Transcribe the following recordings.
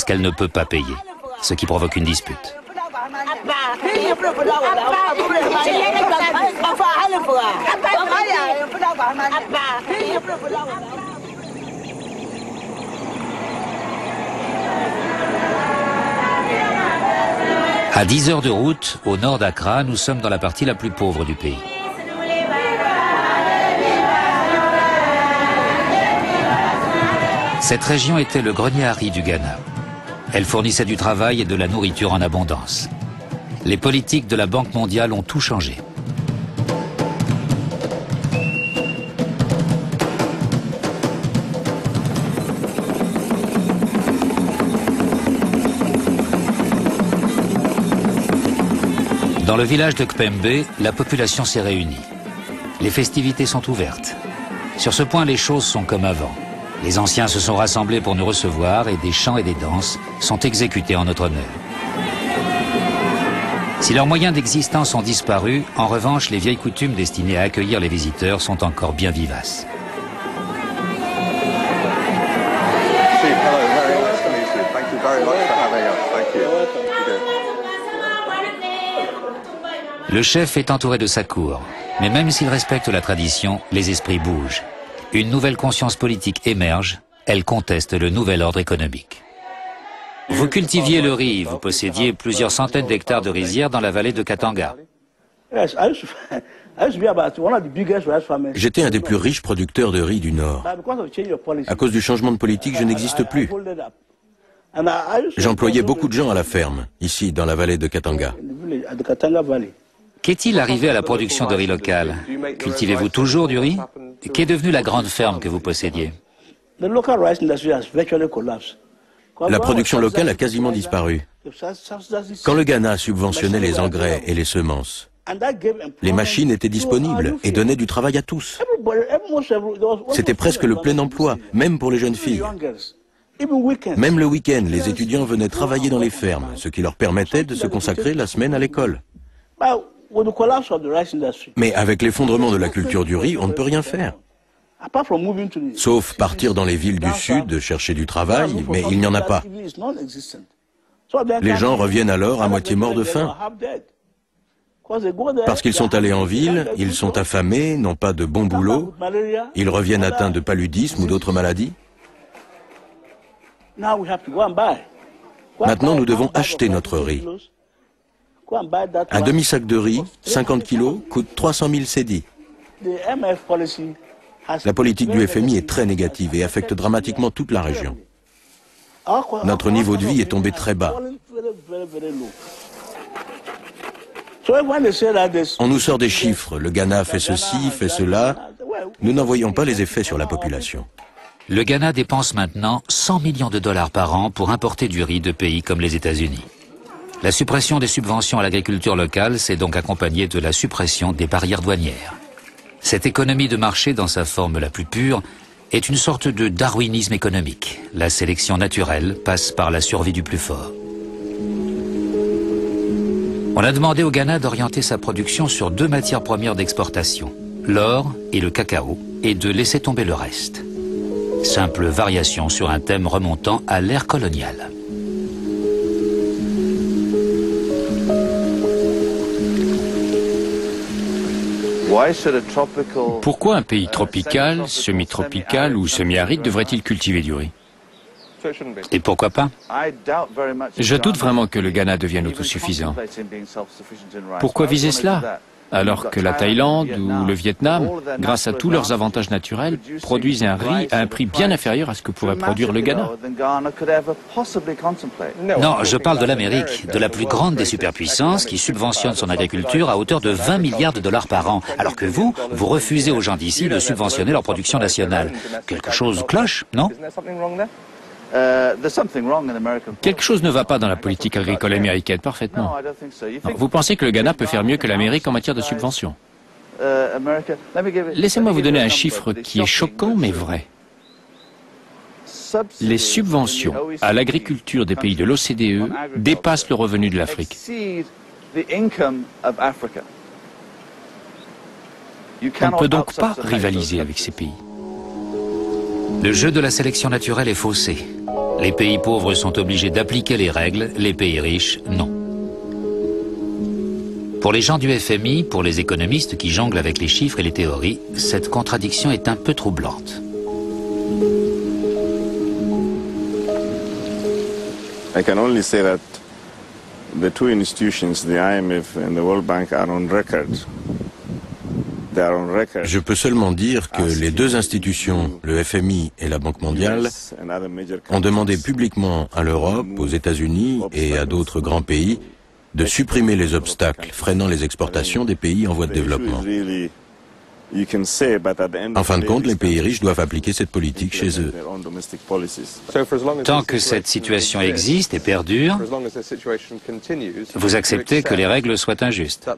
ce qu'elle ne peut pas payer, ce qui provoque une dispute. À 10 heures de route, au nord d'Accra, nous sommes dans la partie la plus pauvre du pays. Cette région était le grenier à riz du Ghana. Elle fournissait du travail et de la nourriture en abondance. Les politiques de la Banque mondiale ont tout changé. Dans le village de Kpembe, la population s'est réunie. Les festivités sont ouvertes. Sur ce point, les choses sont comme avant. Les anciens se sont rassemblés pour nous recevoir et des chants et des danses sont exécutés en notre honneur. Si leurs moyens d'existence ont disparu, en revanche, les vieilles coutumes destinées à accueillir les visiteurs sont encore bien vivaces. Le chef est entouré de sa cour, mais même s'il respecte la tradition, les esprits bougent. Une nouvelle conscience politique émerge, elle conteste le nouvel ordre économique. Vous cultiviez le riz, vous possédiez plusieurs centaines d'hectares de rizières dans la vallée de Katanga. J'étais un des plus riches producteurs de riz du Nord. À cause du changement de politique, je n'existe plus. J'employais beaucoup de gens à la ferme, ici, dans la vallée de Katanga. Qu'est-il arrivé à la production de riz local? Cultivez-vous toujours du riz? Qu'est devenue la grande ferme que vous possédiez? La production locale a quasiment disparu. Quand le Ghana subventionnait les engrais et les semences, les machines étaient disponibles et donnaient du travail à tous. C'était presque le plein emploi, même pour les jeunes filles. Même le week-end, les étudiants venaient travailler dans les fermes, ce qui leur permettait de se consacrer la semaine à l'école. Mais avec l'effondrement de la culture du riz, on ne peut rien faire. Sauf partir dans les villes du Sud, chercher du travail, mais il n'y en a pas. Les gens reviennent alors à moitié morts de faim. Parce qu'ils sont allés en ville, ils sont affamés, n'ont pas de bon boulot, ils reviennent atteints de paludisme ou d'autres maladies. Maintenant, nous devons acheter notre riz. Un demi-sac de riz, 50 kilos, coûte 300 000 cédis. La politique du FMI est très négative et affecte dramatiquement toute la région. Notre niveau de vie est tombé très bas. On nous sort des chiffres, le Ghana fait ceci, fait cela. Nous n'en voyons pas les effets sur la population. Le Ghana dépense maintenant 100 millions de dollars par an pour importer du riz de pays comme les États-Unis. La suppression des subventions à l'agriculture locale s'est donc accompagnée de la suppression des barrières douanières. Cette économie de marché, dans sa forme la plus pure, est une sorte de darwinisme économique. La sélection naturelle passe par la survie du plus fort. On a demandé au Ghana d'orienter sa production sur 2 matières premières d'exportation, l'or et le cacao, et de laisser tomber le reste. Simple variation sur un thème remontant à l'ère coloniale. Pourquoi un pays tropical, semi-tropical ou semi-aride devrait-il cultiver du riz? Et pourquoi pas? Je doute vraiment que le Ghana devienne autosuffisant. Pourquoi viser cela? Alors que la Thaïlande ou le Vietnam, grâce à tous leurs avantages naturels, produisent un riz à un prix bien inférieur à ce que pourrait produire le Ghana. Non, je parle de l'Amérique, de la plus grande des superpuissances qui subventionne son agriculture à hauteur de 20 milliards de dollars par an, alors que vous refusez aux gens d'ici de subventionner leur production nationale. Quelque chose cloche, non? Quelque chose ne va pas dans la politique agricole américaine, parfaitement. Vous pensez que le Ghana peut faire mieux que l'Amérique en matière de subventions? Laissez-moi vous donner un chiffre qui est choquant mais vrai. Les subventions à l'agriculture des pays de l'OCDE dépassent le revenu de l'Afrique. On ne peut donc pas rivaliser avec ces pays. Le jeu de la sélection naturelle est faussé. Les pays pauvres sont obligés d'appliquer les règles, les pays riches, non. Pour les gens du FMI, pour les économistes qui jonglent avec les chiffres et les théories, cette contradiction est un peu troublante. I can only say that the two institutions, the IMF and the World Bank, are on record. They are on record. Je peux seulement dire que les deux institutions, le FMI et la Banque mondiale, ont demandé publiquement à l'Europe, aux États-Unis et à d'autres grands pays de supprimer les obstacles freinant les exportations des pays en voie de développement. En fin de compte, les pays riches doivent appliquer cette politique chez eux. Tant que cette situation existe et perdure, vous acceptez que les règles soient injustes.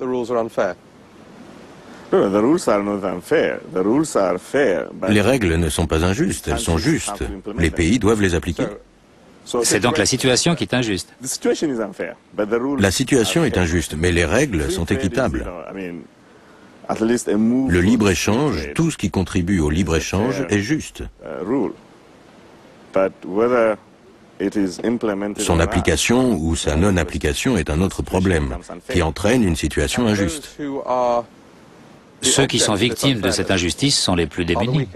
Les règles ne sont pas injustes, elles sont justes. Les pays doivent les appliquer. C'est donc la situation qui est injuste. La situation est injuste, mais les règles sont équitables. Le libre-échange, tout ce qui contribue au libre-échange est juste. Son application ou sa non-application est un autre problème, qui entraîne une situation injuste. Ceux qui sont victimes de cette injustice sont les plus démunis.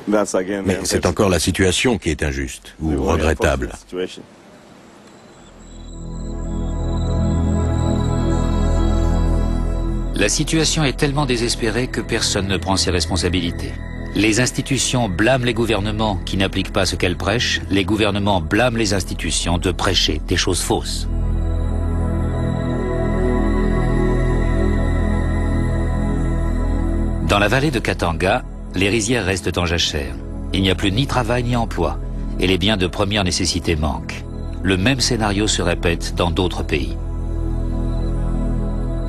Mais c'est encore la situation qui est injuste ou regrettable. La situation est tellement désespérée que personne ne prend ses responsabilités. Les institutions blâment les gouvernements qui n'appliquent pas ce qu'elles prêchent, les gouvernements blâment les institutions de prêcher des choses fausses. Dans la vallée de Katanga, les rizières restent en jachère. Il n'y a plus ni travail ni emploi, et les biens de première nécessité manquent. Le même scénario se répète dans d'autres pays.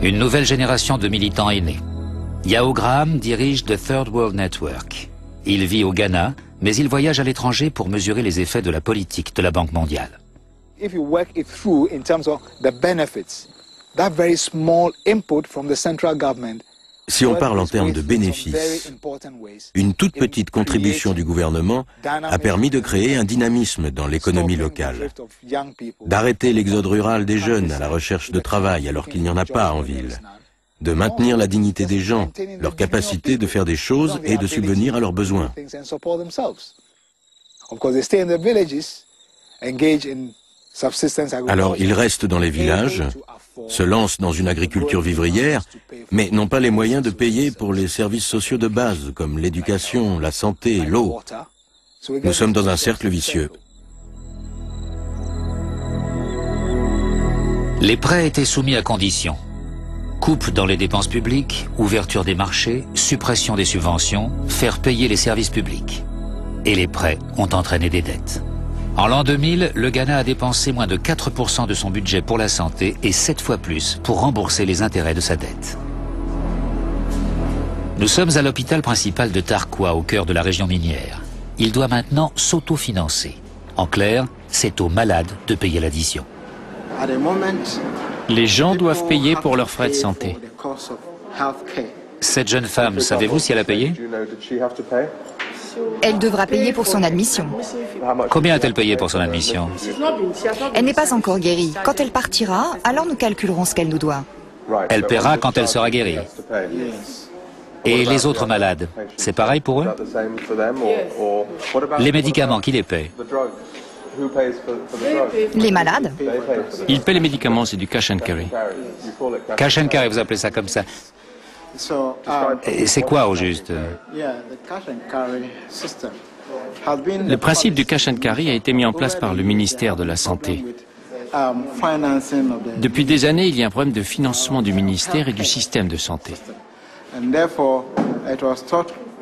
Une nouvelle génération de militants est née. Yao Graham dirige The Third World Network. Il vit au Ghana, mais il voyage à l'étranger pour mesurer les effets de la politique de la Banque mondiale. If you work it through in terms of the benefits, that very small input from the central government. Si on parle en termes de bénéfices, une toute petite contribution du gouvernement a permis de créer un dynamisme dans l'économie locale, d'arrêter l'exode rural des jeunes à la recherche de travail alors qu'il n'y en a pas en ville, de maintenir la dignité des gens, leur capacité de faire des choses et de subvenir à leurs besoins. Alors ils restent dans les villages, se lancent dans une agriculture vivrière, mais n'ont pas les moyens de payer pour les services sociaux de base, comme l'éducation, la santé, l'eau. Nous sommes dans un cercle vicieux. Les prêts étaient soumis à conditions. Coupe dans les dépenses publiques, ouverture des marchés, suppression des subventions, faire payer les services publics. Et les prêts ont entraîné des dettes. En l'an 2000, le Ghana a dépensé moins de 4% de son budget pour la santé et 7 fois plus pour rembourser les intérêts de sa dette. Nous sommes à l'hôpital principal de Tarkwa, au cœur de la région minière. Il doit maintenant s'autofinancer. En clair, c'est aux malades de payer l'addition. Les gens doivent payer pour leurs frais de santé. Cette jeune femme, savez-vous si elle a payé? Elle devra payer pour son admission. Combien a-t-elle payé pour son admission? Elle n'est pas encore guérie. Quand elle partira, alors nous calculerons ce qu'elle nous doit. Elle paiera quand elle sera guérie. Et les autres malades, c'est pareil pour eux? Les médicaments, qui les paie? Les malades? Ils paient les médicaments, c'est du cash and carry. Cash and carry, vous appelez ça comme ça? Et c'est quoi au juste? Le principe du cash and carry a été mis en place par le ministère de la Santé. Depuis des années, il y a un problème de financement du ministère et du système de santé.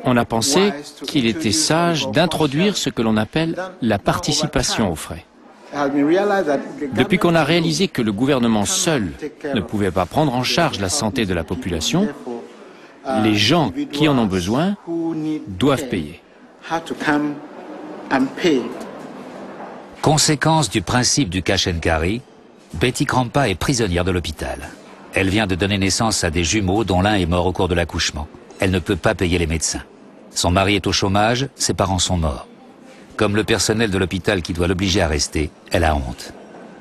On a pensé qu'il était sage d'introduire ce que l'on appelle la participation aux frais. Depuis qu'on a réalisé que le gouvernement seul ne pouvait pas prendre en charge la santé de la population, les gens qui en ont besoin doivent payer. Conséquence du principe du cash and carry, Betty Krampa est prisonnière de l'hôpital. Elle vient de donner naissance à des jumeaux dont l'un est mort au cours de l'accouchement. Elle ne peut pas payer les médecins. Son mari est au chômage, ses parents sont morts. Comme le personnel de l'hôpital qui doit l'obliger à rester, elle a honte.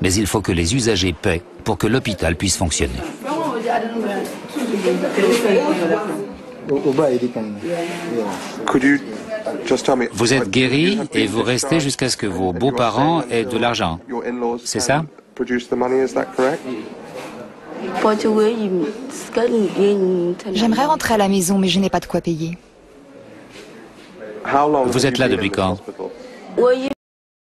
Mais il faut que les usagers paient pour que l'hôpital puisse fonctionner. Vous êtes guéri et vous restez jusqu'à ce que vos beaux-parents aient de l'argent. C'est ça? J'aimerais rentrer à la maison, mais je n'ai pas de quoi payer. Vous êtes là depuis quand?